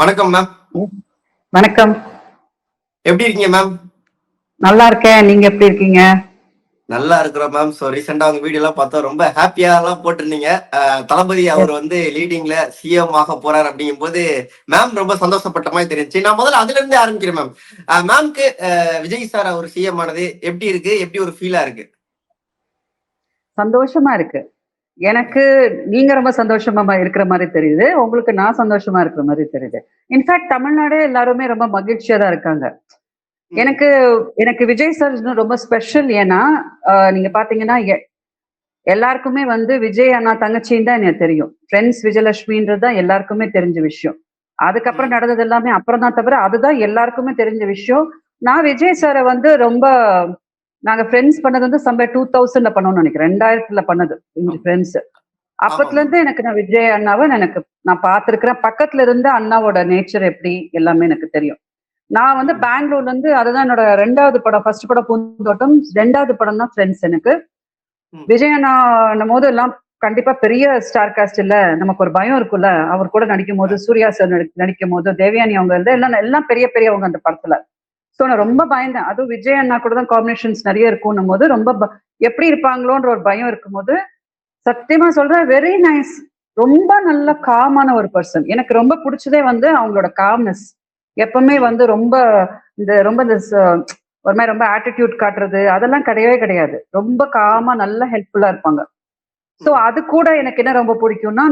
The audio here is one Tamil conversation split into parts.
வணக்கம் மேம். வணக்கம். எப்படி இருக்கீங்க மேம்? நல்லா இருக்கேன். நீங்க எப்படி இருக்கீங்க? நல்லா இருக்கிறோம் மேம். ரீசெண்டா உங்க வீடியோ எல்லாம் பார்த்தோம். ரொம்ப ஹாப்பியா எல்லாம் போட்டிருந்தீங்க. தளபதி அவர் வந்து லீடிங்ல சிஎம் ஆக போறாரு அப்படிங்கும் போது மேம் ரொம்ப சந்தோஷப்பட்ட மாதிரி தெரிஞ்சு. நான் முதல்ல அதுல இருந்து ஆரம்பிக்கிறேன் மேம். மேம்க்கு விஜய் சார் அவர் சிஎம் ஆனது எப்படி இருக்கு? எப்படி ஒரு ஃபீலா இருக்கு? சந்தோஷமா இருக்கு. எனக்கு நீங்க ரொம்ப சந்தோஷமா இருக்கிற மாதிரி தெரியுது. உங்களுக்கு நான் சந்தோஷமா இருக்கிற மாதிரி தெரியுது. இன்ஃபேக்ட் தமிழ்நாடே எல்லாருமே ரொம்ப மகிழ்ச்சியா தான் இருக்காங்க. எனக்கு எனக்கு விஜய் சார் ரொம்ப ஸ்பெஷல். ஏன்னா நீங்க பாத்தீங்கன்னா எல்லாருக்குமே வந்து விஜய் அண்ணா தங்கச்சின்னு தான் எனக்கு தெரியும். ஃப்ரெண்ட்ஸ் விஜயலட்சுமின்றது தான் எல்லாருக்குமே தெரிஞ்ச விஷயம். அதுக்கப்புறம் நடந்தது எல்லாமே அப்புறம் தான், தவிர அதுதான் எல்லாருக்குமே தெரிஞ்ச விஷயம். நான் விஜய் சாரை வந்து ரொம்ப நாங்க ஃப்ரெண்ட்ஸ் பண்ணது வந்து சம்பர் 2000ல பண்ணோம்னு நினைக்கிறேன். 2000ல பண்ணது ஃப்ரெண்ட்ஸ். அப்பத்துல இருந்து எனக்கு நான் விஜய் அண்ணாவை நான் பார்த்திருக்கிறேன். பக்கத்துல இருந்து அண்ணாவோட நேச்சர் எப்படி எல்லாமே எனக்கு தெரியும். நான் வந்து பெங்களூர்ல இருந்து அதுதான் என்னோட 2வது படம். ஃபர்ஸ்ட் படம் பூந்தோட்டம், 2வது படம் தான் ஃப்ரெண்ட்ஸ். எனக்கு விஜய் அண்ணா போது எல்லாம் கண்டிப்பா பெரிய ஸ்டார் காஸ்ட் இல்ல, நமக்கு ஒரு பயம் இருக்குல்ல. அவர் கூட நடிக்கும் போது, சூர்யா சார் நடிக்கும் போது, தேவயானி அவங்க இருந்து எல்லாம் பெரிய பெரியவங்க அந்த படத்துல. சோ நான் ரொம்ப பயந்தேன். அதுவும் விஜய் அண்ணா கூட தான் காம்பினேஷன்ஸ் நிறைய இருக்கும் போது ரொம்ப எப்படி இருப்பாங்களோன்ற ஒரு பயம் இருக்கும்போது, சத்தியமா சொல்றேன், வெரி நைஸ். ரொம்ப நல்ல காமான ஒரு பர்சன். எனக்கு ரொம்ப பிடிச்சதே வந்து அவங்களோட காம்னஸ். எப்பவுமே வந்து ரொம்ப ரொம்ப ஒரு மாதிரி ரொம்ப ஆட்டிடியூட் காட்டுறது அதெல்லாம் கிடையவே கிடையாது. ரொம்ப காமா நல்ல ஹெல்ப்ஃபுல்லா இருப்பாங்க. சோ அது கூட எனக்கு என்ன ரொம்ப பிடிக்கும்னா,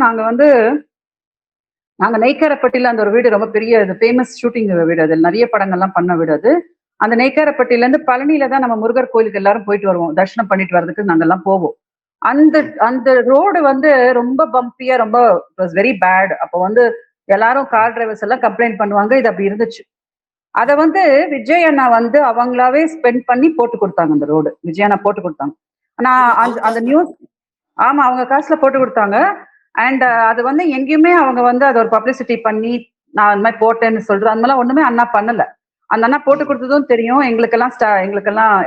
நாங்க நெய்க்காரப்பட்டியில அந்த ஒரு வீடு ரொம்ப பெரிய ஃபேமஸ் ஷூட்டிங் வீடு. அது நிறைய படங்கள்லாம் பண்ண வீடு அது. அந்த நெய்க்காரப்பட்டியில இருந்து பழனியில தான் நம்ம முருகர் கோயிலுக்கு எல்லாரும் போயிட்டு வருவோம். தரிசனம் பண்ணிட்டு வர்றதுக்கு நாங்க எல்லாம் போவோம். அந்த அந்த ரோடு வந்து ரொம்ப பம்பியா, ரொம்ப வெரி பேட். அப்போ வந்து எல்லாரும் கார் டிரைவர்ஸ் எல்லாம் கம்ப்ளைண்ட் பண்ணுவாங்க. இது அப்படி இருந்துச்சு. அத வந்து விஜய் அண்ணா வந்து அவங்களாவே ஸ்பெண்ட் பண்ணி போட்டு கொடுத்தாங்க. அந்த ரோடு விஜய் அண்ணா போட்டு கொடுத்தாங்க. ஆனா அந்த நியூஸ், ஆமா, அவங்க காசுல போட்டு கொடுத்தாங்க. அண்ட் அது வந்து எங்கேயுமே அவங்க வந்து அதை ஒரு பப்ளிசிட்டி பண்ணி நான் அந்த மாதிரி போட்டேன்னு சொல்றது அந்த மாதிரிலாம் ஒண்ணுமே அண்ணா பண்ணல. அந்த அண்ணா போட்டு கொடுத்ததும் தெரியும் எங்களுக்கெல்லாம்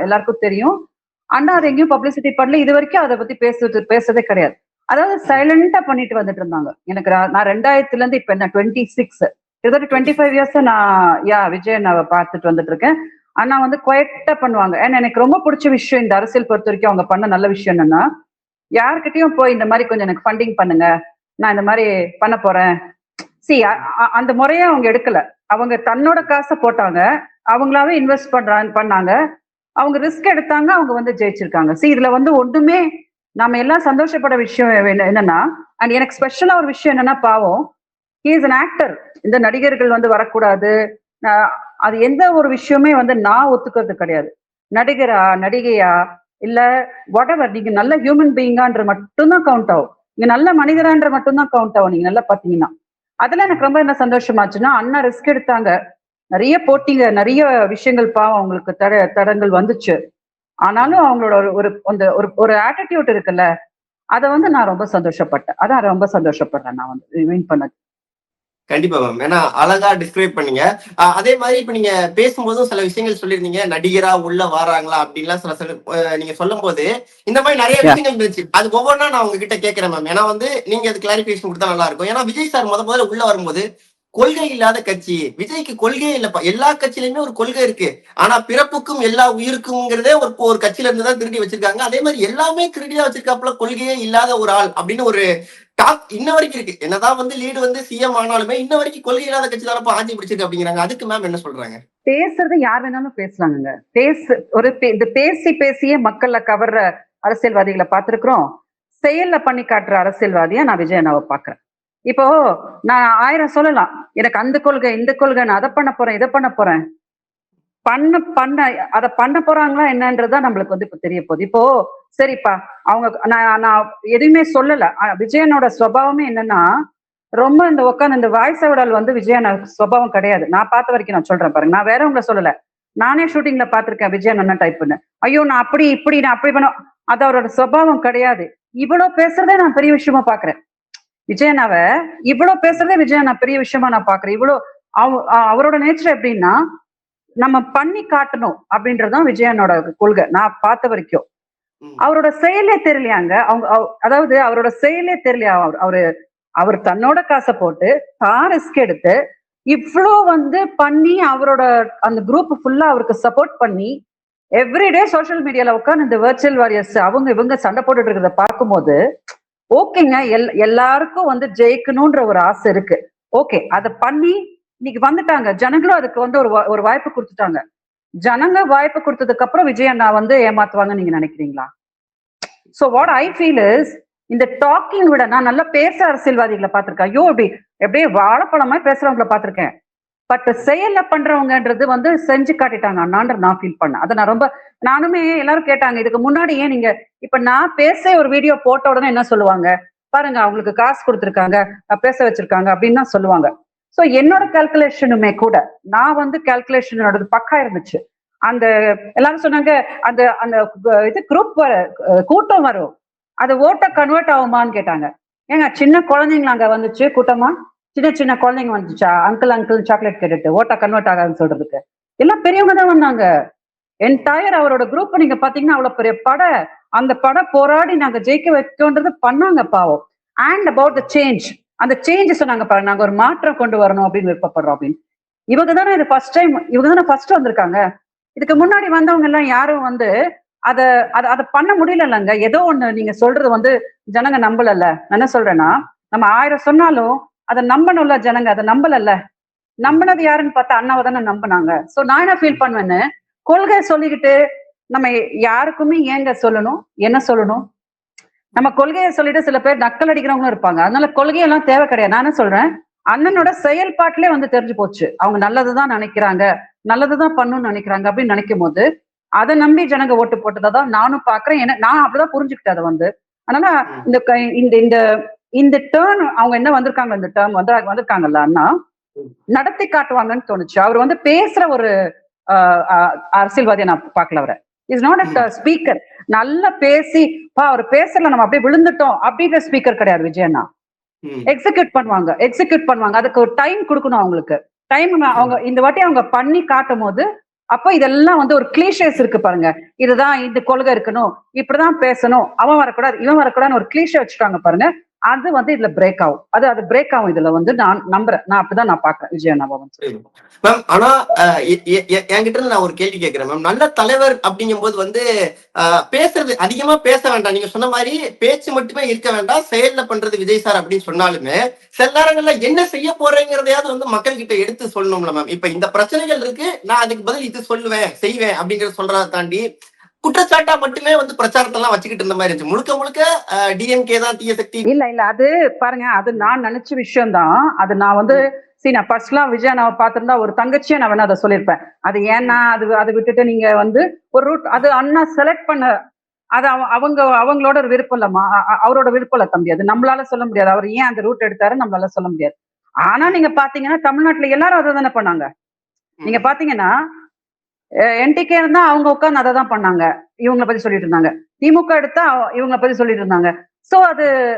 எல்லாருக்கும் தெரியும். அண்ணா அதை எங்கேயும் பப்ளிசிட்டி பண்ணல. இது வரைக்கும் அதை பத்தி பேசுறதே கிடையாது. அதாவது சைலண்டா பண்ணிட்டு வந்துட்டு இருந்தாங்க. எனக்கு நான் 2000ல இருந்து இப்ப என்ன 26 கிட்டத்தட்ட 25 இயர்ஸ் நான் விஜய் அண்ணாவை பார்த்துட்டு வந்துட்டு இருக்கேன். அண்ணா வந்து குவைட்டா பண்ணுவாங்க. ஏன்னா எனக்கு ரொம்ப பிடிச்ச விஷயம் இந்த அரசியல் பொறுத்த வரைக்கும் அவங்க பண்ண நல்ல விஷயம் என்னன்னா, யாருக்கிட்டையும் போய் இந்த மாதிரி கொஞ்சம் எனக்கு ஃபண்டிங் பண்ணுங்க, நான் இந்த மாதிரி பண்ண போறேன், சி அந்த முறையை அவங்க எடுக்கல. அவங்க தன்னோட காசை போட்டாங்க, அவங்களாவே இன்வெஸ்ட் பண்ணாங்க, அவங்க ரிஸ்க் எடுத்தாங்க, அவங்க வந்து ஜெயிச்சிருக்காங்க. சி இதுல வந்து ஒண்ணுமே நாம எல்லாம் சந்தோஷப்பட விஷயம் என்னன்னா, அண்ட் எனக்கு ஸ்பெஷலா ஒரு விஷயம் என்னன்னா, பாவம் ஹி இஸ் அன் ஆக்டர். இந்த நடிகர்கள் வந்து வரக்கூடாது, அது எந்த ஒரு விஷயமே வந்து நான் ஒத்துக்கிறது கிடையாது. நடிகரா நடிகையா இல்ல வாட் எவர், நீங்க நல்ல ஹியூமன் பீயிங்கான்ற மட்டும்தான் கவுண்ட் ஆகும். நீங்க நல்ல மனிதரான்ற மட்டும்தான் கவுண்ட் ஆகும். நீங்க நல்லா பாத்தீங்கன்னா அதெல்லாம் எனக்கு ரொம்ப என்ன சந்தோஷமாச்சுன்னா, அண்ணா ரிஸ்க் எடுத்தாங்க, நிறைய போட்டிங்க, நிறைய விஷயங்கள் பாவம் அவங்களுக்கு தடங்கள் வந்துச்சு. ஆனாலும் அவங்களோட ஒரு அந்த ஒரு ஆட்டிடியூட் இருக்குல்ல, அதை வந்து நான் ரொம்ப சந்தோஷப்பட்டேன். அதான் ரொம்ப சந்தோஷப்படுறேன் நான் வந்து வின் பண்ணது. கண்டிப்பா மேம். ஏன்னா அழகா டிஸ்கிரைப் பண்ணீங்க. அதே மாதிரி இப்ப நீங்க பேசும்போதும் சில விஷயங்கள் சொல்லியிருந்தீங்க. நடிகரா உள்ள வராங்களா அப்படின்லாம் சில சில நீங்க சொல்லும்போது இந்த மாதிரி நிறைய விஷயங்கள் இருந்துச்சு. அது ஒவ்வொன்றா நான் உங்ககிட்ட கேட்கிறேன் மேம். ஏன்னா வந்து நீங்க அது கிளாரிபிகேஷன் கொடுத்தா நல்லா இருக்கும். ஏன்னா விஜய் சார் முதல்ல உள்ள வரும்போது கொள்கை இல்லாத கட்சி. விஜய்க்கு கொள்கையே இல்லப்பா. எல்லா கட்சியிலுமே ஒரு கொள்கை இருக்கு. ஆனா பிறப்புக்கும் எல்லா உயிருக்கும்ங்கிறதே ஒரு கட்சியில இருந்து தான் திருடி வச்சிருக்காங்க. அதே மாதிரி எல்லாமே திருடியா வச்சிருக்காப்புல, கொள்கையே இல்லாத ஒரு ஆள் அப்படின்னு ஒரு டாக் இன்ன வரைக்கும் இருக்கு. என்னதான் வந்து லீடு வந்து சிஎம் ஆனாலுமே இன்ன வரைக்கும் கொள்கை இல்லாத கட்சி தானப்பா ஆட்சி பிடிச்சிருக்கு அப்படிங்கிறாங்க. அதுக்கு மேம் என்ன சொல்றாங்க? பேசுறது யார் வேணாலும் பேசலாங்க. இந்த பேசி பேசியே மக்கள்ல கவர்ற அரசியல்வாதிகளை பார்த்திருக்கிறோம். செயல்ல பண்ணி காட்டுற அரசியல்வாதியா நான் விஜய் அண்ணாவை பாக்குறேன். இப்போ நான் 1000 சொல்லலாம், எனக்கு அந்த கொள்கை இந்த கொள்கை, நான் அதை பண்ண போறேன் இதை பண்ண போறேன். பண்ண பண்ண அதை பண்ண போறாங்களா என்னன்றதுதான் நம்மளுக்கு வந்து இப்ப தெரிய போகுது. இப்போ சரிப்பா, அவங்க நான் எதுவுமே சொல்லல. விஜயனோட சுபாவமே என்னன்னா, ரொம்ப இந்த உட்காந்து இந்த வாய்ஸ் விடல் வந்து விஜயன் சுபாவம் கிடையாது. நான் பார்த்த வரைக்கும் நான் சொல்றேன் பாருங்க. நான் வேறவங்களை சொல்லல, நானே ஷூட்டிங்ல பாத்திருக்கேன் விஜயன் என்ன டைப் பண்ணு, ஐயோ நான் அப்படி இப்படி நான் அப்படி பண்ண, அது அவரோட சுபாவம் கிடையாது. இவ்வளவு பேசுறதே நான் பெரிய விஷயமா பாக்குறேன். விஜயனாவ இவ்வளவு பேசுறதே நான் பெரிய விஷயமா நான் பாக்குறேன். அவரோட நேச்சர் எப்படின்னா, நம்ம பண்ணி காட்டணும் அப்படின்றதுதான் விஜயனோட கொள்கை நான் பார்த்த வரைக்கும். அவரோட செயலே தெரியலையாங்க. அதாவது அவரோட செயலே தெரியலையா. அவர் தன்னோட காசை போட்டு தான் ரிஸ்க் எடுத்து இவ்ளோ வந்து பண்ணி அவரோட அந்த குரூப் ஃபுல்லா அவருக்கு சப்போர்ட் பண்ணி எவ்ரிடே சோஷியல் மீடியால உட்கார்ந்து இந்த வெர்ச்சுவல் வாரியர்ஸ் அவங்க இவங்க சண்டை போட்டுட்டு இருக்கிறத பார்க்கும்போது ஓகேங்க, எல்லாருக்கும் வந்து ஜெயிக்கணும்ன்ற ஒரு ஆசை இருக்கு. ஓகே, அத பண்ணி இன்னைக்கு வந்துட்டாங்க. ஜனங்களும் அதுக்கு வந்து ஒரு வாய்ப்பு கொடுத்துட்டாங்க. ஜனங்க வாய்ப்பு கொடுத்ததுக்கு அப்புறம் விஜய் அண்ணா வந்து ஏமாத்துவாங்கன்னு நீங்க நினைக்கிறீங்களா? So what I feel is, இந்த டாக்கிங் விட நான் நல்லா பேச அரசியல்வாதிகளை பார்த்திருக்கேன். ஐயோ அப்படி எப்படியே வாழைப்பழமா பேசுறவங்களை பார்த்திருக்கேன். பட் செயல்ல பண்றவங்கன்றது வந்து செஞ்சு காட்டிட்டாங்க அண்ணான்ற நான் ஃபீல் பண்ணேன். அதை நான் ரொம்ப நானுமே எல்லாரும் கேட்டாங்க இதுக்கு முன்னாடி ஏன் நீங்க இப்ப நான் பேச ஒரு வீடியோ போட்ட உடனே என்ன சொல்லுவாங்க, பாருங்க அவங்களுக்கு காசு கொடுத்துருக்காங்க, பேச வச்சிருக்காங்க அப்படின்னு தான் சொல்லுவாங்க. சோ என்னோட கால்குலேஷனுமே கூட நான் வந்து கால்குலேஷனோட பக்கா இருந்துச்சு. அந்த எல்லாரும் சொன்னாங்க அந்த அந்த இது குரூப் கூட்டம் வரும், அது ஓட்ட கன்வெர்ட் ஆகுமான்னு கேட்டாங்க. ஏங்க சின்ன குழந்தைங்களா அங்க வந்துச்சு கூட்டமா, சின்ன சின்ன குழந்தைங்க வந்துச்சா அங்கிள் அங்கிள் சாக்லேட் கேட்டுட்டு ஓட்டா கன்வெர்ட் ஆகாதுன்னு சொல்றதுக்கு? எல்லாம் பெரியவங்க தான் வந்தாங்க. என்டையர் அவரோட குரூப் நீங்க பாத்தீங்கன்னா அவ்வளவு பெரிய அந்த போராடி நாங்க ஜெயிக்க வைக்கோன்றது பண்ணாங்க பாவம். அண்ட் அபவுட் த சேஞ்ச், அந்த சேஞ்ச் சொன்னாங்க பாருங்க, நாங்க ஒரு மாற்றம் கொண்டு வரணும் அப்படின்னு விருப்பப்படுறோம் அப்படின்னு. இவங்க தானே இது ஃபர்ஸ்ட் டைம், இவங்க தானே ஃபர்ஸ்ட் வந்திருக்காங்க. இதுக்கு முன்னாடி வந்தவங்க எல்லாம் யாரும் வந்து அத அத பண்ண முடியலங்க. ஏதோ ஒண்ணு நீங்க சொல்றது வந்து ஜனங்க நம்பலல்ல. நான் என்ன சொல்றேன்னா, நம்ம 1000 சொன்னாலும் அதை நம்பணும்ல ஜனங்க, அதை நம்பலல்ல. நம்பினது யாருன்னு பார்த்தா அண்ணாவை தானே நம்பினாங்க. சோ நான் என்ன ஃபீல் பண்ணுவேன்னு, கொள்கை சொல்லிக்கிட்டு நம்ம யாருக்குமே ஏங்க சொல்லணும், என்ன சொல்லணும்? நம்ம கொள்கையை சொல்லிட்டு சில பேர் நக்கல் அடிக்கிறவங்களும் இருப்பாங்க. அதனால கொள்கையெல்லாம் தேவை கிடையாது. நான் என்ன சொல்றேன், அண்ணனோட செயல்பாட்டிலே வந்து தெரிஞ்சு போச்சு அவங்க நல்லதுதான் நினைக்கிறாங்க, நல்லதுதான் பண்ணணும்னு நினைக்கிறாங்க அப்படின்னு நினைக்கும் போது அதை நம்பி ஜனங்க ஓட்டு போட்டதான் நானும் பாக்குறேன். நான் அப்படிதான் புரிஞ்சுக்கிட்டேன் அதை வந்து. அதனால இந்த இந்த இந்த இந்த டேர்ன் அவங்க என்ன வந்திருக்காங்க, இந்த டேர்ம் வந்து வந்திருக்காங்கல்ல அண்ணா, நடத்தி காட்டுவாங்கன்னு தோணுச்சு. அவர் வந்து பேசுற ஒரு அரசியல்வாதியை நான் பார்க்கல. அவரை இஸ் நாட் அ ஸ்பீக்கர். நல்லா பேசி அவர் பேசல நம்ம அப்படியே விழுந்துட்டோம் அப்படின்ற ஸ்பீக்கர் கிடையாது விஜய் அண்ணா. எக்ஸிக்யூட் பண்ணுவாங்க. அதுக்கு ஒரு டைம் கொடுக்கணும் அவங்களுக்கு. டைம் அவங்க இந்த வாட்டி அவங்க பண்ணி காட்டும் போது அப்போ இதெல்லாம் வந்து ஒரு கிளீஷேஸ் இருக்கு பாருங்க, இதுதான் இந்த கொள்கை இருக்கணும், இப்படிதான் பேசணும், அவன் வரக்கூடாது இவன் வரக்கூடாதுன்னு ஒரு கிளீஷே வச்சுட்டாங்க பாருங்க. அது வந்து இதுல பிரேக் ஆகும். அது பிரேக் ஆகும். இதுல வந்து நான் நம்புறேன். நான் அப்படிதான் நான் பாக்குறேன் விஜய் அண்ணாவை. மேம் ஆனா என்கிட்ட இருந்து நான் ஒரு கேள்வி கேட்கிறேன் மேம். நல்ல தலைவர் அப்படிங்கும் போது வந்து பேசுறது அதிகமா பேச வேண்டாம். நீங்க சொன்ன மாதிரி பேச்சு மட்டுமே இருக்க வேண்டாம், செயல்ல பண்றது விஜய் சார் அப்படின்னு சொன்னாலுமே சில நேரங்கள்ல என்ன செய்ய போறேங்கிறதையாவது வந்து மக்கள் கிட்ட எடுத்து சொல்லணும்ல மேம். இப்ப இந்த பிரச்சனைகள் இருக்கு, நான் அதுக்கு பதில் இது சொல்லுவேன் செய்வேன் அப்படிங்கறத சொல்றதை தாண்டி குற்றச்சாட்டா மட்டுமே வந்து பிரச்சாரத்தெல்லாம் வச்சுக்கிட்டு இருந்த மாதிரி இருந்துச்சு. முழுக்க முழுக்க டிஎம்கே தான் தீய சக்தி. இல்ல அது பாருங்க, அது நான் நினைச்ச விஷயம் தான். அது நான் வந்து நான் ஃபர்ஸ்ட்லாம் விஜய் நான் பார்த்திருந்தா ஒரு தங்கச்சியா நான் வேணா அதை சொல்லியிருப்பேன். அது ஏன்னா அதை விட்டுட்டு நீங்க வந்து ஒரு ரூட் அது அண்ணா செலக்ட் பண்ண, அது அவங்களோட ஒரு விருப்பம் இல்லம்மா, அவரோட விருப்பம் இல்ல தம்பி. அது நம்மளால சொல்ல முடியாது. அவர் ஏன் அந்த ரூட் எடுத்தாரு நம்மளால சொல்ல முடியாது. ஆனா நீங்க பாத்தீங்கன்னா தமிழ்நாட்டுல எல்லாரும் அதை தானே பண்ணாங்க. நீங்க பாத்தீங்கன்னா என்டிகே இருந்தா அவங்க உட்கார்ந்து அதை தான் பண்ணாங்க, இவங்களை பத்தி சொல்லிட்டு இருந்தாங்க. திமுக எடுத்தா இவங்களை பத்தி சொல்லிட்டு இருந்தாங்க. சோ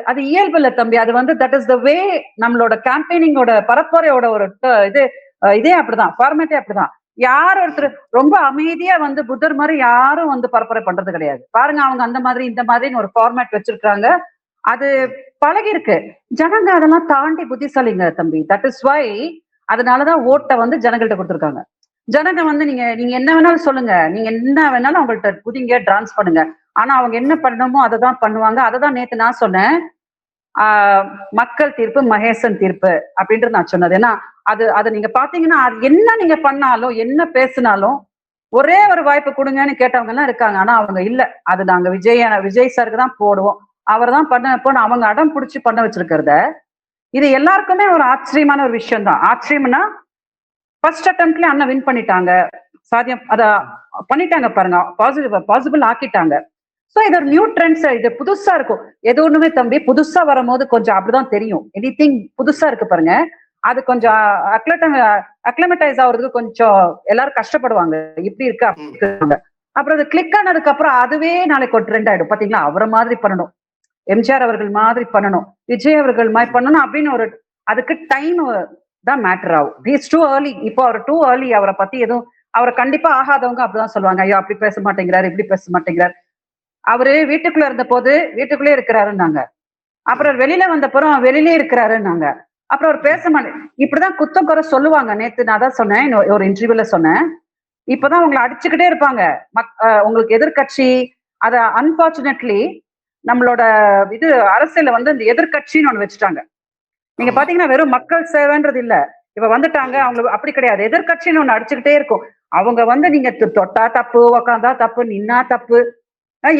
அது இயல்பு இல்ல தம்பி. அது வந்து தட் இஸ் த வே. நம்மளோட கேம்பெயினிங்கோட பரப்புரையோட ஒரு இதே அப்படிதான், ஃபார்மேட்டே அப்படிதான். யார் ஒருத்தர் ரொம்ப அமைதியா வந்து புத்தர் மாதிரி யாரும் வந்து பரப்புரை பண்றது கிடையாது. பாருங்க அவங்க அந்த மாதிரி இந்த மாதிரின்னு ஒரு ஃபார்மேட் வச்சிருக்காங்க. அது பழகி இருக்கு. ஜனங்க அதெல்லாம் தாண்டி புத்திசாலிங்க தம்பி. தட் இஸ் வை அதனாலதான் ஓட்டை வந்து ஜனங்கள்ட்ட கொடுத்துருக்காங்க. ஜனங்க வந்து நீங்க என்ன வேணாலும் சொல்லுங்க, நீங்க என்ன வேணாலும் அவங்கள்ட்ட குதிங்க, டான்ஸ் பண்ணுங்க, ஆனா அவங்க என்ன பண்ணணுமோ அதை தான் பண்ணுவாங்க. அதை தான் நேத்து நான் சொன்னேன், மக்கள் தீர்ப்பு மகேசன் தீர்ப்பு அப்படின்றது நான் சொன்னது. ஏன்னா அது நீங்க பாத்தீங்கன்னா அது என்ன நீங்க பண்ணாலும் என்ன பேசினாலும் ஒரே ஒரு வாய்ப்பு கொடுங்கன்னு கேட்டவங்க எல்லாம் இருக்காங்க. ஆனா அவங்க இல்ல, அது நாங்க விஜய் சாருக்கு தான் போடுவோம், அவர் தான் பண்ண அவங்க அடம் பிடிச்சி பண்ண வச்சிருக்கிறத. இது எல்லாருக்குமே ஒரு ஆச்சரியமான ஒரு விஷயம் தான். ஆச்சரியம்னா ஃபர்ஸ்ட் அட்டெம்ப்ட்ல அண்ணா வின் பண்ணிட்டாங்க, சாத்தியம் அத பண்ணிட்டாங்க பாருங்க, பாசிபிள் ஆக்கிட்டாங்க. சோ இது ஒரு நியூ ட்ரெண்ட்ஸ், இது புதுசா இருக்கும். எது ஒண்ணுமே தம்பி புதுசா வரும்போது கொஞ்சம் அப்படிதான் தெரியும். எனிதிங் புதுசா இருக்கு பாருங்க, அது கொஞ்சம் அக்ளமடைஸ் ஆகுறதுக்கு கொஞ்சம் எல்லாரும் கஷ்டப்படுவாங்க. இப்படி இருக்கு அப்படி இருக்காங்க. அப்புறம் அது கிளிக் ஆனதுக்கு அப்புறம் அதுவே நாளைக்கு ஒரு ட்ரெண்ட் ஆயிடும். பாத்தீங்களா, அவரை மாதிரி பண்ணணும், எம்ஜிஆர் அவர்கள் மாதிரி பண்ணணும், விஜய் அவர்கள் மாதிரி பண்ணணும் அப்படின்னு ஒரு அதுக்கு டைம் தான் மேட்டர் ஆகும். It's too early. இப்போ அவர் டூ ஏர்லி. அவரை பத்தி எதுவும் அவரை கண்டிப்பா ஆகாதவங்க அப்படிதான் சொல்லுவாங்க, ஐயோ அப்படி பேச மாட்டேங்கிறாரு இப்படி பேச மாட்டேங்கிறாரு. அவரு வீட்டுக்குள்ள இருந்த போது வீட்டுக்குள்ளே இருக்கிறாருன்னாங்க, அப்புறம் வெளியில வந்தப்புறம் வெளியிலே இருக்கிறாருன்னாங்க, அப்புறம் அவர் பேச மாட்டேன். இப்படிதான் குத்தம் குறை சொல்லுவாங்க. நேத்து நான் தான் சொன்னேன், ஒரு இன்டர்வியூல சொன்னேன். இப்பதான் உங்களை அடிச்சுக்கிட்டே இருப்பாங்க. உங்களுக்கு எதிர்க்கட்சி அத அன்பார்ச்சுனேட்லி நம்மளோட இது அரசியல வந்து இந்த எதிர்க்கட்சின்னு ஒண்ணு வச்சுட்டாங்க. நீங்க பாத்தீங்கன்னா வெறும் மக்கள் சேவைன்றது இல்ல. இப்ப வந்துட்டாங்க அவங்களுக்கு அப்படி கிடையாது. எதிர்க்கட்சின்னு ஒண்ணு அடிச்சுக்கிட்டே இருக்கும். அவங்க வந்து நீங்க தொட்டா தப்பு, உக்காந்தா தப்பு, நின்னா தப்பு,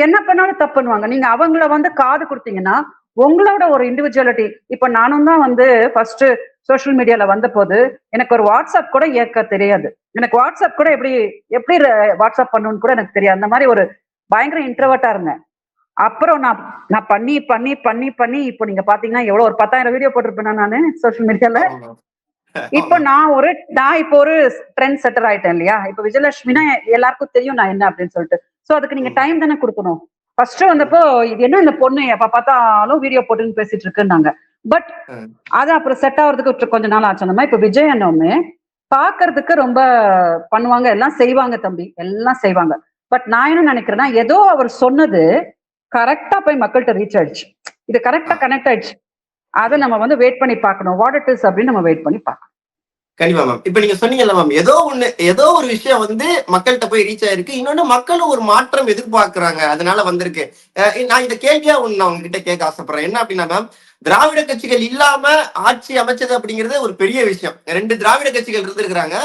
என்ன பண்ணாலும் தப்புன்னுவாங்க. நீங்க அவங்கள வந்து காது கொடுத்தீங்கன்னா உங்களோட ஒரு இண்டிவிஜுவலிட்டி. இப்ப நானும் தான் வந்து ஃபர்ஸ்ட் சோசியல் மீடியால வந்த போது எனக்கு ஒரு வாட்ஸ்அப் கூட இயக்க தெரியாது. எனக்கு வாட்ஸ்அப் கூட எப்படி எப்படி வாட்ஸ்அப் பண்ணணும்னு கூட எனக்கு தெரியாது. அந்த மாதிரி ஒரு பயங்கர இன்ட்ரோவர்ட்டா இருந்தேன். அப்புறம் நான் நான் பண்ணி பண்ணி பண்ணி பண்ணி இப்போ நீங்க பாத்தீங்கன்னா எவ்வளவு ஒரு 10,000 வீடியோ போட்டிருப்பேன் நானு சோசியல் மீடியால. இப்போ நான் இப்போ ஒரு ட்ரெண்ட் செட்டர் ஆயிட்டேன் இல்லையா? இப்ப விஜயலட்சுமினா எல்லாருக்கும் தெரியும் நான் என்ன அப்படின்னு சொல்லிட்டு. சோ அதுக்கு நீங்க டைம் தானே கொடுக்கணும். ஃபர்ஸ்ட் வந்தப்போ இது என்ன இந்த பொண்ணு எப்ப பார்த்தாலும் வீடியோ போட்டுன்னு பேசிட்டு இருக்குன்னாங்க. பட் அது அப்புறம் செட் ஆகுறதுக்கு கொஞ்ச நாள் ஆச்சு. அந்த மாதிரி இப்ப விஜய் அண்ணாவுமே பாக்குறதுக்கு ரொம்ப பண்ணுவாங்க, எல்லாம் செய்வாங்க தம்பி, எல்லாம் செய்வாங்க. பட் நான் என்ன நினைக்கிறேன்னா ஏதோ அவர் சொன்னது கரெக்டா போய் மக்கள்கிட்ட ரீச் ஆயிடுச்சு. இது கரெக்டா கனெக்ட் ஆயிடுச்சு. அதை நம்ம வந்து வெயிட் பண்ணி பார்க்கணும். வாட் இட் இஸ் அப்படின்னு நம்ம வெயிட் பண்ணி பார்க்கணும். கண்டிப்பா மேம். இப்ப நீங்க சொன்னீங்கல்ல மேம், ஏதோ ஒரு விஷயம் வந்து மக்கள்கிட்ட போய் ரீச் ஆயிருக்கு. இன்னொன்னு மக்களும் ஒரு மாற்றம் எதிர்பார்க்கிறாங்க, அதனால வந்திருக்கு. நான் இந்த கேள்வியா ஒண்ணு நான் உங்ககிட்ட கேட்க ஆசைப்படுறேன். என்ன அப்படின்னா மேம், திராவிட கட்சிகள் இல்லாம ஆட்சி அமைச்சது அப்படிங்கிறது ஒரு பெரிய விஷயம். 2 திராவிட கட்சிகள் இருந்திருக்கிறாங்க.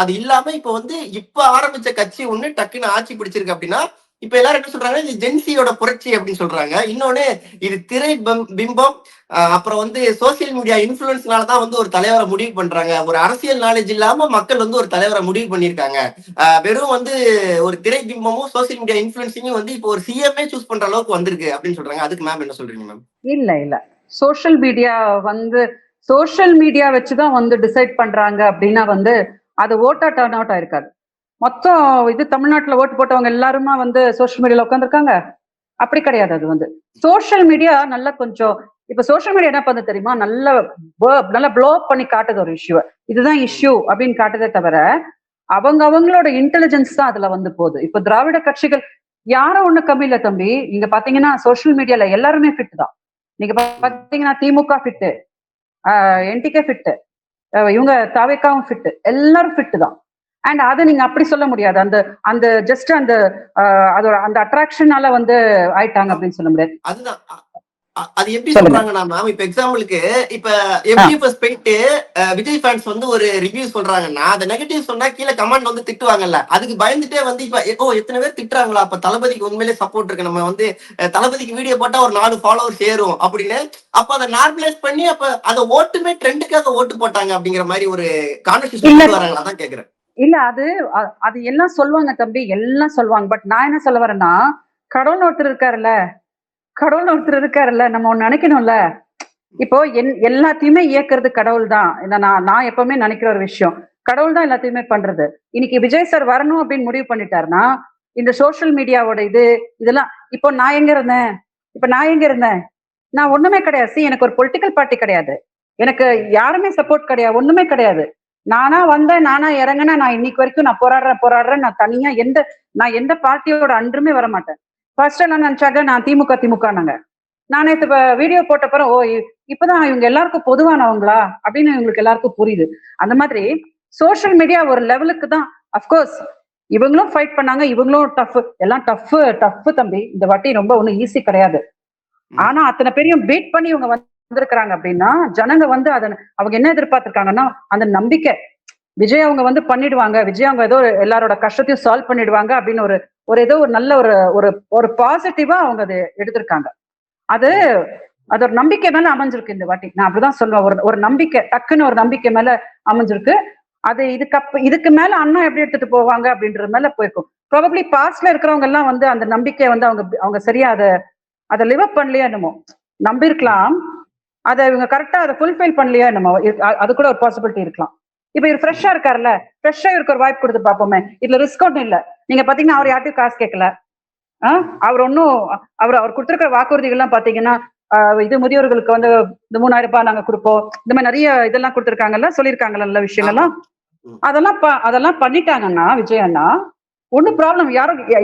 அது இல்லாம இப்ப ஆரம்பிச்ச கட்சி ஒண்ணு டக்குன்னு ஆட்சி பிடிச்சிருக்கு அப்படின்னா, இப்ப எல்லாரும் என்ன சொல்றாங்க, இது ஜென்சியோட புரட்சி அப்படின்னு சொல்றாங்க. இன்னொன்னு இது திரை பிம்பம், அப்புறம் சோசியல் மீடியா இன்ஃபுளுன்ஸ்னாலதான் ஒரு தலைவரை முடிவு பண்றாங்க. ஒரு அரசியல் நாலேஜ் இல்லாம மக்கள் ஒரு தலைவரை முடிவு பண்ணிருக்காங்க. வெறும் ஒரு திரை பிம்பமும் சோசியல் மீடியா இன்ஃபுளுன்சிங்கும் இப்போ ஒரு சிஎம்ஏ சூஸ் பண்ற அளவுக்கு வந்திருக்கு அப்படின்னு சொல்றாங்க. அதுக்கு மேம் என்ன சொல்றீங்க மேம்? இல்ல சோசியல் மீடியா வச்சுதான் டிசைட் பண்றாங்க அப்படின்னா அது ஓட்டா டர்ன் அவுட் ஆயிருக்காது. மொத்தம் இது தமிழ்நாட்டுல ஓட்டு போட்டவங்க எல்லாருமா சோசியல் மீடியால உட்காந்துருக்காங்க. அப்படி கிடையாது. அது சோசியல் மீடியா நல்லா கொஞ்சம் இப்ப சோசியல் மீடியா என்ன பண்ணு தெரியுமா, நல்லா ப்ளோ அப் பண்ணி காட்டுது ஒரு இஷ்யூ. இதுதான் இஷ்யூ அப்படின்னு காட்டுதே தவிர அவங்களோட இன்டெலிஜென்ஸ் தான் அதுல போகுது. இப்ப திராவிட கட்சிகள் யாரும் ஒண்ணு கம்மி இல்ல தம்பி. நீங்க பாத்தீங்கன்னா சோசியல் மீடியால எல்லாருமே ஃபிட் தான். நீங்க பாத்தீங்கன்னா திமுக ஃபிட், என்டிகே ஃபிட், இவங்க தாவேக்காவும் ஃபிட், எல்லாரும் ஃபிட் தான். அண்ட் அதை நீங்க அப்படி சொல்ல முடியாது. அந்த ஜஸ்ட் அதோட அந்த அட்ராக்ஷனால ஆயிட்டாங்க அப்படின்னு சொல்ல முடியாது. அதுதான் அது எப்படி சொல்றாங்கன்னா மேம், இப்ப எக்ஸாம்பிளுக்கு இப்ப எஃப்டிஎஃப்எஸ் போயிட்டு விஜய் ஃபேன்ஸ் ஒரு ரிவ்யூ சொல்றாங்கன்னா அந்த நெகட்டிவ் சொன்னா கீழே கமெண்ட் திட்டுவாங்கல்ல. அதுக்கு பயந்துட்டே இப்ப எத்தனை பேர் திட்டுறாங்களா, அப்ப தளபதிக்கு உண்மையிலே சப்போர்ட் இருக்கு, நம்ம தளபதிக்கு வீடியோ போட்டா ஒரு 4 ஃபாலோவர்ஸ் ஏறும் அப்படின்னு அப்ப அதை நார்மலைஸ் பண்ணி அப்ப அதை ஓட்டுமே ட்ரெண்டுக்காக ஓட்டு போட்டாங்க அப்படிங்கிற மாதிரி ஒரு கான்வர்சேஷன் வராங்களா தான் கேக்குறேன். இல்ல அது எல்லாம் சொல்லுவாங்க தம்பி, எல்லாம் சொல்லுவாங்க. பட் நான் என்ன சொல்ல வரேன்னா, கடவுள் ஒருத்தர் இருக்காருல்ல, நம்ம ஒண்ணு நினைக்கணும்ல. இப்போ எல்லாத்தையுமே இயக்குறது கடவுள் தான். நான் எப்பவுமே நினைக்கிற ஒரு விஷயம், கடவுள் தான் எல்லாத்தையுமே பண்றது. இன்னைக்கு விஜய் சார் வரணும் அப்படின்னு முடிவு பண்ணிட்டாருன்னா இந்த சோசியல் மீடியாவோட இதெல்லாம் இப்போ நான் எங்க இருந்தேன், நான் ஒண்ணுமே கிடையாது. எனக்கு ஒரு பொலிட்டிக்கல் பார்ட்டி கிடையாது, எனக்கு யாருமே சப்போர்ட் கிடையாது, ஒண்ணுமே கிடையாது. நானா வந்தேன், நானா இறங்கினா, நான் இன்னைக்கு வரைக்கும் நான் போராடுறேன். நான் தனியா நான் எந்த பார்ட்டியோட அன்றுமே வர மாட்டேன். ஃபர்ஸ்ட் எல்லாம் நினைச்சாங்க நான் திமுக. நான் நேற்று வீடியோ போட்ட பிறகு இப்பதான் இவங்க எல்லாருக்கும் பொதுவானவங்களா அப்படின்னு இவங்களுக்கு எல்லாருக்கும் புரியுது. அந்த மாதிரி சோசியல் மீடியா ஒரு லெவலுக்கு தான். அப்கோர்ஸ் இவங்களும் ஃபைட் பண்ணாங்க, இவங்களும் எல்லாம் டஃப் தம்பி. இந்த வாட்டி ரொம்ப ஒண்ணும் ஈஸி கிடையாது. ஆனா அத்தனை பேரையும் பீட் பண்ணி இவங்க வந்திருக்கிறாங்க அப்படின்னா ஜனங்க அவங்க என்ன எதிர்பார்த்திருக்காங்கன்னா அந்த நம்பிக்கை. விஜய் அவங்க பண்ணிடுவாங்க, விஜய் அவங்க ஏதோ எல்லாரோட கஷ்டத்தையும் சால்வ் பண்ணிடுவாங்க அப்படின்னு ஒரு ஏதோ ஒரு நல்ல ஒரு பாசிட்டிவா அவங்க அதை எடுத்திருக்காங்க. அது ஒரு நம்பிக்கை மேல அமைஞ்சிருக்கு இந்த வாட்டி. நான் அப்படிதான் சொல்லுவேன். ஒரு நம்பிக்கை, டக்குன்னு ஒரு நம்பிக்கை மேல அமைஞ்சிருக்கு. அது இதுக்கு மேல அண்ணா எப்படி எடுத்துட்டு போவாங்க அப்படின்றது மேல போயிருக்கும். ப்ராபப்ளி பாஸ்ட்ல இருக்கிறவங்க எல்லாம் அந்த நம்பிக்கை அவங்க சரியா அதை லிவ் அப் பண்ணலையா என்னமோ, நம்பிருக்கலாம். அதை இவங்க கரெக்டா அதை ஃபுல்ஃபில் பண்ணலையா என்னமோ, அது கூட ஒரு பாசிபிலிட்டி இருக்கலாம். இப்ப இவர் ஃப்ரெஷ்ஷா இருக்காருல்ல, ஃப்ரெஷ்ஷா இவருக்கு ஒரு வாய்ப்பு கொடுத்து பார்ப்போமே. இதுல ரிஸ்க் ஒன்றும் இல்ல. நீங்க பாத்தீங்கன்னா அவர் யார்ட்டையும் காசு கேட்கல. அவர் அவர் கொடுத்திருக்கிற வாக்குறுதிகள்லாம் பாத்தீங்கன்னா இது முதியோர்களுக்கு இந்த 3000 ரூபாய் நாங்க கொடுப்போம், இந்த மாதிரி நிறைய இதெல்லாம் கொடுத்திருக்காங்கல்ல, சொல்லியிருக்காங்கல்ல நல்ல விஷயங்கள்லாம். அதெல்லாம் பண்ணிட்டாங்கன்னா விஜய் அண்ணா ஒன்னும் ப்ராப்ளம்,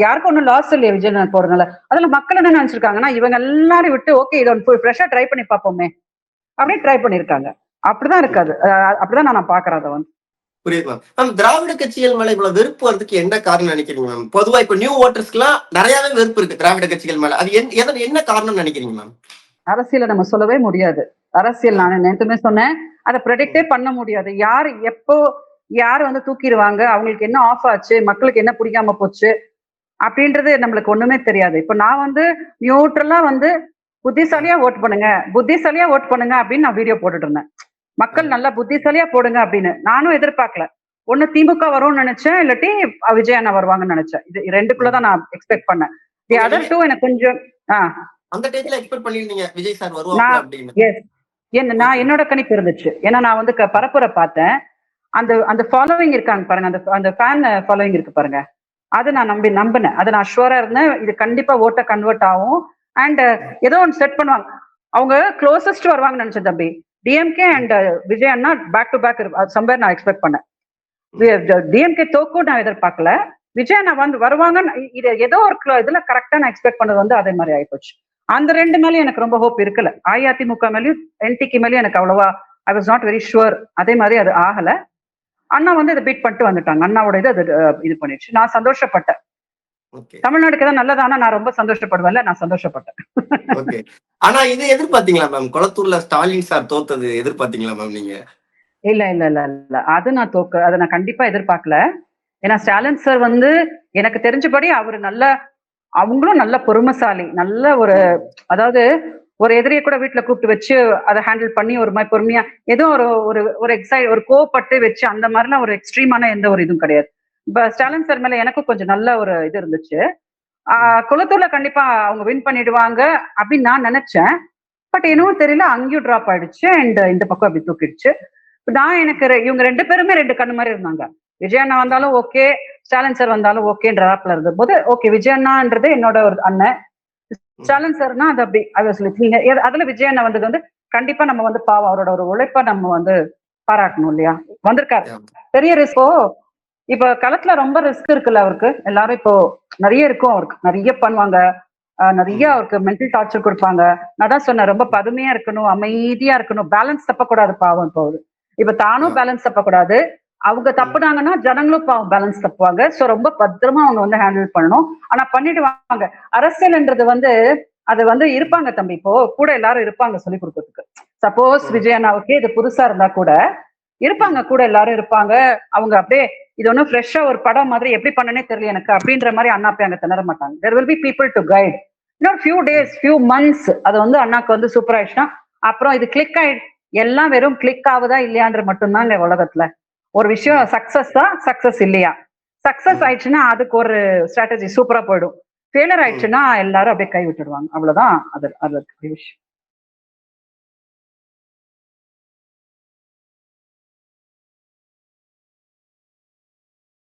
யாருக்கும் ஒன்னும் லாஸ் இல்லையா விஜய் போறதுனால. அதுல மக்கள் என்ன நினைச்சிருக்காங்கன்னா இவங்க எல்லாரும் விட்டு ஓகே இதை ஃப்ரெஷ்ஷா ட்ரை பண்ணி பார்ப்போமே அப்படின்னு ட்ரை பண்ணிருக்காங்க. அப்படிதான் இருக்காது. அப்படிதான் நான் பாக்குறேன் அதை வந்து. புரியுது மேம். மேம் திராவிட கட்சிகள் மேல இவ்வளவு வெறுப்பு வரதுக்கு என்ன காரணம் நினைக்கிறீங்க மேம்? பொதுவா இப்ப நியூ ஓட்டர்ஸ்க்குலாம் நிறையவே வெறுப்பு இருக்கு திராவிட கட்சிகள் மேல. அது என்ன காரணம் நினைக்கிறீங்க மேம்? அரசியலை நம்ம சொல்லவே முடியாது. அரசியல் நான் நேற்றுமே சொன்னேன், அதை ப்ரெடிக்டே பண்ண முடியாது. யார் எப்போ யார் வந்து தூக்கிடுவாங்க, அவங்களுக்கு என்ன ஆஃப் ஆச்சு, மக்களுக்கு என்ன பிடிக்காம போச்சு அப்படின்றது நம்மளுக்கு ஒண்ணுமே தெரியாது. இப்ப நான் வந்து நியூட்ரலா வந்து புத்திசாலியா ஓட் பண்ணுங்க, புத்திசாலியா ஓட் பண்ணுங்க அப்படின்னு நான் வீடியோ போட்டுட்டு இருந்தேன். மக்கள் நல்லா புத்திசாலியா போடுங்க அப்படின்னு. நானும் எதிர்பார்க்கல. ஒண்ணு திமுக வரும்னு நினைச்சேன், இல்லாட்டி விஜய் அண்ணா வருவாங்கன்னு நினைச்சேன். இது ரெண்டுக்குள்ளதான் நான் எக்ஸ்பெக்ட் பண்ணேன். தி அதர் டூ எனக்கு கொஞ்சம் அந்த டைம்ல எக்ஸ்பெக்ட் பண்ணிருந்தீங்க விஜய் சார் வருவாங்க அப்படின்னு. எஸ், நான் என்னோட கணிப்பு இருந்துச்சு. ஏன்னா நான் வந்து பரப்புரை பார்த்தேன். அந்த அந்த ஃபாலோவிங் இருக்காங்க பாருங்க, அந்த அந்த ஃபேன் ஃபாலோவிங் இருக்கு பாருங்க, அதை நான் நம்பினேன். அதை நான் ஷுவரா இருந்தேன், இது கண்டிப்பா ஓட்ட கன்வெர்ட் ஆகும். அண்ட் ஏதோ ஒன்று செட் பண்ணுவாங்க. அவங்க க்ளோசஸ்ட் வருவாங்கன்னு நினைச்சேன் தம்பி. டிஎம்கே அண்ட் விஜய் அண்ணா பேக் டு பேக் சம்பேர் நான் எக்ஸ்பெக்ட் பண்ணேன். டிஎம்கே தோக்கும் நான் எதிர்பார்க்கல. விஜய் அண்ணா வந்து வருவாங்கன்னு இது ஏதோ ஒரு இதுல கரெக்டா நான் எக்ஸ்பெக்ட் பண்ணது வந்து அதே மாதிரி ஆயிப்போச்சு. அந்த ரெண்டு மேலேயும் எனக்கு ரொம்ப ஹோப் இருக்கல. அஇஅதிமுக மேலேயும் என்டிக்கு மேலேயும் எனக்கு அவ்வளவா I was not very sure. அதே மாதிரி அது ஆகல. அண்ணா வந்து இதை பீட் பண்ணிட்டு வந்துட்டாங்க. அண்ணாவோட இது இது பண்ணிடுச்சு. நான் சந்தோஷப்பட்டேன். தமிழ்நாடுக்கு தான் நல்லதானா நான் ரொம்ப சந்தோஷப்படுவேன்ல, நான் சந்தோஷப்பட்டேன். ஆனா இது எதிர்பார்த்தீங்களா மேம்? கொளத்தூர்ல ஸ்டாலின் சார் தோத்தது எதிர்பார்த்தீங்களா மேம் நீங்க? இல்ல இல்ல இல்ல இல்ல, அது அதை நான் கண்டிப்பா எதிர்பார்க்கல. ஏன்னா ஸ்டாலின் சார் வந்து எனக்கு தெரிஞ்சபடி அவரு அவங்களும் நல்ல பொறுமைசாலி, நல்ல ஒரு, அதாவது ஒரு எதிரியை கூட வீட்டுல கூப்பிட்டு வச்சு அதை ஹேண்டில் பண்ணி ஒரு மாதிரி பொறுமையா, ஏதோ ஒரு கோவப்பட்டு வச்சு அந்த மாதிரிலாம் ஒரு எக்ஸ்ட்ரீமான எந்த ஒரு இதுவும் கிடையாது. இப்ப ஸ்டாலின் சார் மேல எனக்கும் கொஞ்சம் நல்ல ஒரு இது இருந்துச்சு. குளத்தூர்ல கண்டிப்பா அவங்க வின் பண்ணிடுவாங்க அப்படின்னு நான் நினைச்சேன். பட் என்னவும் தெரியல, அங்கேயும் டிராப் ஆயிடுச்சு அண்ட் இந்த பக்கம் அப்படி தூக்கிடுச்சு. நான் எனக்கு இவங்க ரெண்டு பேருமே ரெண்டு கண்ணு மாதிரி இருந்தாங்க. விஜய் அண்ணா வந்தாலும் ஓகே, ஸ்டாலின் சார் வந்தாலும் ஓகேன்ற ஆப்ல இருந்த போது ஓகே விஜய் அண்ணான்றது என்னோட ஒரு அண்ணன், ஸ்டாலின் சார்னா அது அப்படி அதுல விஜய் அண்ணா வந்தது வந்து கண்டிப்பா நம்ம வந்து பாவம் அவரோட ஒரு உழைப்ப நம்ம வந்து பாராட்டணும் இல்லையா. வந்திருக்காரு, பெரிய ரிஸ்கோ. இப்ப களத்துல ரொம்ப ரிஸ்க் இருக்குல்ல அவருக்கு. எல்லாரும் இப்போ நிறைய இருக்கும், அவருக்கு நிறைய பண்ணுவாங்க, நிறைய அவருக்கு மென்டல் டார்ச்சர் கொடுப்பாங்க. நான் தான் சொன்னேன், ரொம்ப பதுமையா இருக்கணும், அமைதியா இருக்கணும், பேலன்ஸ் தப்பக்கூடாது பாவம். இப்போ இப்ப தானும் பேலன்ஸ் தப்பக்கூடாது, அவங்க தப்புனாங்கன்னா ஜனங்களும் பாவம் பேலன்ஸ் தப்புவாங்க. சோ ரொம்ப பத்திரமா அவங்க வந்து ஹேண்டில் பண்ணணும். ஆனா பண்ணிடுவாங்க. அரசியல்ன்றது வந்து அது வந்து இருப்பாங்க தம்பி, இப்போ கூட எல்லாரும் இருப்பாங்க சொல்லி கொடுக்கறதுக்கு. சப்போஸ் விஜய் அண்ணாவுக்கு இது புதுசா இருந்தா கூட இருப்பாங்க, கூட எல்லாரும் இருப்பாங்க. அவங்க அப்படியே இது ஒன்னும் ஃப்ரெஷ்ஷா ஒரு படம் மாதிரி எப்படி பண்ணனே தெரியல எனக்கு அப்படின்ற மாதிரி அண்ணா போய் அங்க திணற மாட்டாங்க. there will be people to guide. இன்னொரு few days few months அது வந்து அண்ணாக்கு வந்து சூப்பர் ஆயிடுச்சுன்னா அப்புறம் இது கிளிக் எல்லாம் வெறும் கிளிக் ஆகுதா இல்லையான்ற மட்டும்தான் இல்ல உலகத்துல. ஒரு விஷயம் சக்சஸ் தான், சக்சஸ் இல்லையா. சக்சஸ் ஆயிடுச்சுன்னா அதுக்கு ஒரு ஸ்ட்ராட்டஜி சூப்பரா போயிடும். ஃபெயிலியர் ஆயிடுச்சுன்னா எல்லாரும் அப்படியே கை விட்டுடுவாங்க. அவ்வளவுதான் அது விஷயம்.